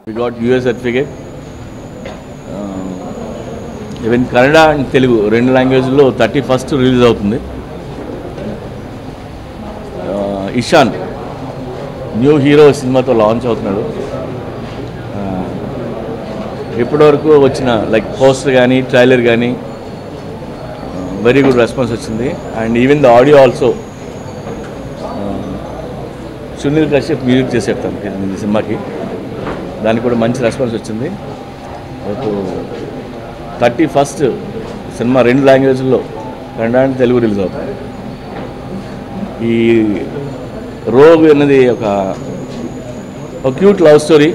We got US certificate. Even Kannada and Telugu, రెండు లాంగ్వేజ్లో 31st release అవుతుంది. Ishan new hero సినిమాతో లాంచ్ అవుతున్నాడు. ఇప్పటివరకు వచ్చిన లైక్ పోస్టర్ కానీ ట్రైలర్ కానీ వెరీ గుడ్ రెస్పాన్స్ వచ్చింది. And even the audio also Sunil Kashyap music చేసేస్తాను ఈ సినిమాకి, దానికి కూడా మంచి రెస్పాన్స్ వచ్చింది. 31st సినిమా రెండు లాంగ్వేజ్లో కన్నడ అండ్ తెలుగు రిలీజ్ అవుతుంది. ఈ రోగ్ అన్నది ఒక క్యూట్ లవ్ స్టోరీ.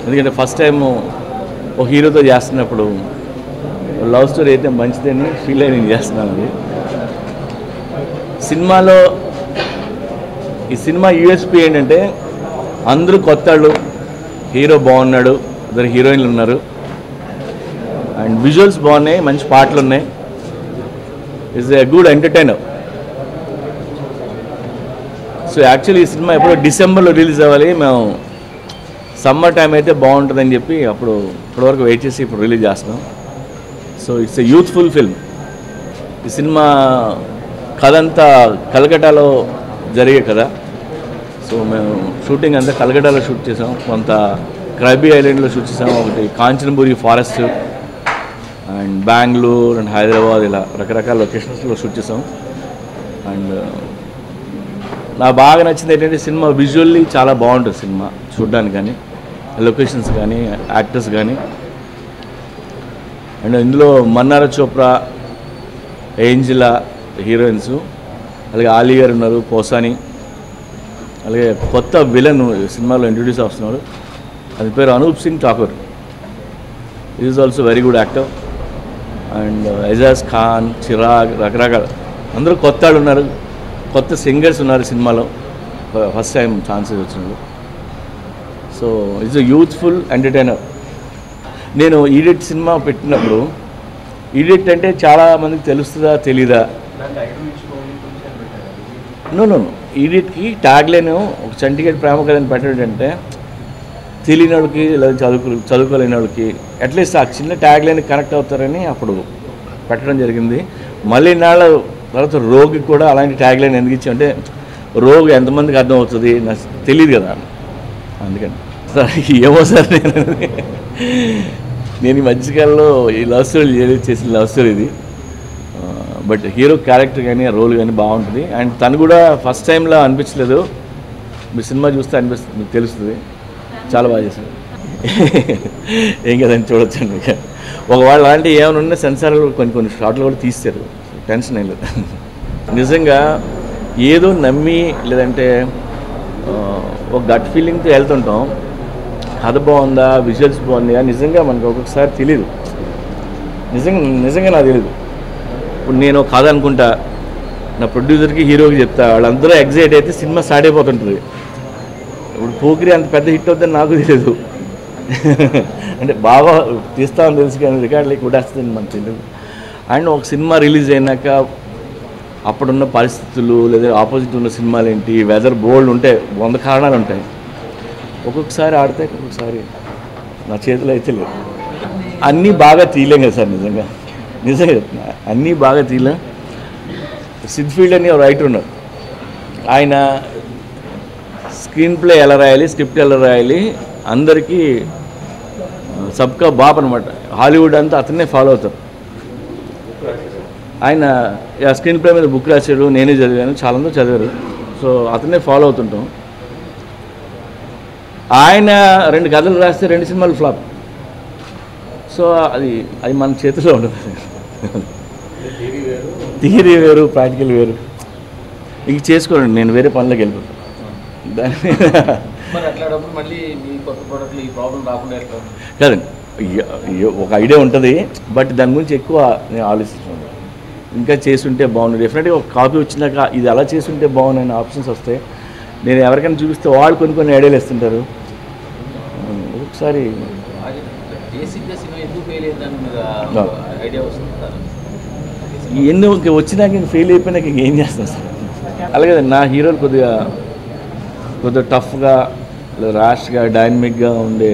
ఎందుకంటే ఫస్ట్ టైం ఒక హీరోతో చేస్తున్నప్పుడు లవ్ స్టోరీ అయితే మంచిదని ఫీల్ అయి నేను చేస్తున్నాను. అది సినిమాలో ఈ సినిమా యూఎస్పీ ఏంటంటే అందరూ కొత్త వాళ్ళు, హీరో బాగున్నాడు, ఇద్దరు హీరోయిన్లు ఉన్నారు, అండ్ విజువల్స్ బాగున్నాయి, మంచి పాటలు ఉన్నాయి. Is a good entertainer. So actually ఈ సినిమా ఎప్పుడో డిసెంబర్లో రిలీజ్ అవ్వాలి, మేము సమ్మర్ టైం అయితే బాగుంటుందని చెప్పి ఇప్పటివరకు వెయిట్ చేసి ఇప్పుడు రిలీజ్ చేస్తున్నాం. So it's a youthful film. ఈ సినిమా కథ అంతా కలకటాలో జరిగే కదా. సో మేము షూటింగ్ అంతా కలకటాలో షూట్ చేసాం, కొంత క్రైబీ ఐలాండ్లో షూట్ చేసాం, ఒకటి Kanchanaburi forest and Bengaluru and Hyderabad, ఇలా రకరకాల లొకేషన్స్లో షూట్ చేసాం. అండ్ నాకు బాగా నచ్చింది ఏంటంటే సినిమా విజువల్లీ చాలా బాగుంటుంది. సినిమా చూడడానికి కానీ, లొకేషన్స్ కానీ, యాక్టర్స్ కానీ. అండ్ ఇందులో మన్నారా చోప్రా, ఏంజిలా హీరోయిన్స్, అలాగే ఆలీ గారు ఉన్నారు, పోసాని, అలాగే కొత్త విలన్ సినిమాలో ఇంట్రడ్యూస్ అవుతున్నారు, అది పేరు Anoop Singh Thakur. Is also very good actor. And Ejaz Khan, Chirag, రకరకాల అందరూ కొత్త వాళ్ళు ఉన్నారు, కొత్త సింగర్స్ ఉన్నారు సినిమాలో, ఫస్ట్ టైం ఛాన్సెస్ వచ్చినారు. So it's a youthful entertainer. నేను ఈడిట్ సినిమా పెట్టినప్పుడు, ఈడిట్ అంటే చాలామందికి తెలుస్తుందా తెలీదా? నో ఈడిట్కి ట్యాగ్ లైన్ ఒక చంటిగడ్ ప్రేమ కథని పెట్టడం అంటే తెలియని వాళ్ళకి లేదా చదువుకోలేని వాళ్ళకి అట్లీస్ట్ ఆ చిన్న ట్యాగ్ లైన్ కనెక్ట్ అవుతారని అప్పుడు పెట్టడం జరిగింది. మళ్ళీ నాళ్ళ తర్వాత రోగి కూడా అలాంటి ట్యాగ్ లైన్ ఎందుకు ఇచ్చామంటే రోగ్ ఎంతమందికి అర్థం అవుతుంది నాకు తెలియదు కదా, అందుకని సార్ ఏమో సార్ నేను ఈ మధ్యకాలంలో ఈ లవ్ స్టోరీ చేసిన లవ్ స్టోరీ ఇది. బట్ హీరో క్యారెక్టర్ కానీ ఆ రోల్ కానీ బాగుంటుంది. అండ్ తను కూడా ఫస్ట్ టైంలో అనిపించలేదు, మీ సినిమా చూస్తే అనిపిస్తుంది, మీకు తెలుస్తుంది. చాలా బాగా చేశారు. ఏం కదండి చూడొచ్చండి. ఒకవేళ అలాంటి ఏమైనా ఉన్న సెన్సార్లు కొన్ని షార్ట్లు కూడా తీస్తారు, టెన్షన్ ఏం లేదు. నిజంగా ఏదో నమ్మి లేదంటే ఒక గట్ ఫీలింగ్తో వెళ్తుంటాం, కథ బాగుందా, విజువల్స్ బాగుందా, నిజంగా మనకు ఒక్కొక్కసారి తెలియదు. నిజంగా నాకు తెలియదు. ఇప్పుడు నేను కథ అనుకుంటా, నా ప్రొడ్యూసర్కి హీరోకి చెప్తా, వాళ్ళందరూ ఎగ్జైట్ అయితే సినిమా స్టార్ట్ అయిపోతుంటుంది. ఇప్పుడు పోకిరి అంత పెద్ద హిట్ అవుతుందని నాకు తెలియదు. అంటే బాగా తీస్తామని తెలుసు కానీ రికార్డులకి కొట్టేస్తుంది మనకు తెలియదు. అండ్ ఒక సినిమా రిలీజ్ అయినాక అప్పుడున్న పరిస్థితులు లేదా ఆపోజిట్ ఉన్న సినిమాలు ఏంటి, వెదర్ బోల్డ్ ఉంటాయి, 100 కారణాలు ఉంటాయి. ఒక్కొక్కసారి ఆడితే ఒక్కొక్కసారి నా చేతిలో అయితే లేదు. అన్నీ బాగా తీయలేం కదా సార్, నిజంగా చెప్తున్నా, అన్నీ బాగా తీయలేం. సిద్ఫీల్డ్ అని రైటర్ ఉన్నారు, ఆయన స్క్రీన్ ప్లే ఎలా రాయాలి, స్క్రిప్ట్ ఎలా రాయాలి, అందరికీ సబ్కా బాప్ అనమాట. హాలీవుడ్ అంతా అతన్నే ఫాలో అవుతారు. ఆయన స్క్రీన్ ప్లే మీద బుక్ రాశాడు, నేనే చదివాను, చాలామంది చదివారు. సో అతన్నే ఫాలో అవుతుంటాం. ఆయన 2 కథలు రాస్తే 2 సినిమాలు ఫ్లాప్. సో అది మన చేతిలో ఉండదు. థియరీ వేరు, ప్రాక్టికల్ వేరు. ఇంక చేసుకోండి, నేను వేరే పనులకు వెళ్ళిపోతాను. కాదండి, ఒక ఐడియా ఉంటుంది, బట్ దాని గురించి ఎక్కువ నేను ఆలోచిస్తున్నాను. ఇంకా చేసుంటే బాగుంది, డెఫినెట్గా ఒక కాపీ వచ్చినాక ఇది అలా చేసుంటే బాగున్నాయి ఆప్షన్స్ వస్తాయి. నేను ఎవరికైనా చూపిస్తే వాళ్ళు కొన్ని ఐడియాలు ఇస్తుంటారు. ఒకసారి ఎన్నో వచ్చినాక ఇంక ఫెయిల్ అయిపోయినాక ఇంకేం చేస్తాను సార్. అలాగే నా హీరోలు కొద్దిగా టఫ్గా, ర్యాష్గా, డైనమిక్గా ఉండే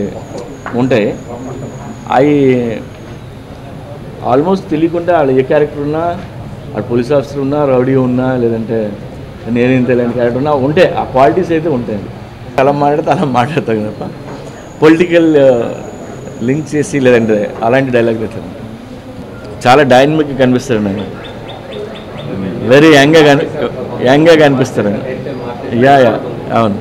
ఉంటాయి. అవి ఆల్మోస్ట్ తెలియకుండా వాళ్ళు ఏ క్యారెక్టర్ ఉన్నా, వాళ్ళు పోలీస్ ఆఫీసర్ ఉన్నా, రౌడీ ఉన్నా, లేదంటే నేనేం తెలియని క్యారెక్టర్ ఉన్నా ఉంటాయి. ఆ క్వాలిటీస్ అయితే ఉంటాయి. అలా మాట్లాడితే అలా మాట్లాడతాను తప్ప పొలిటికల్ లింక్ చేసి లేదంటే అలాంటి డైలాగ్ అయితే చాలా డైనమిక్గా కనిపిస్తాడు. నేను వెరీ యంగ్గా కనిపిస్తాడు. యా అవును.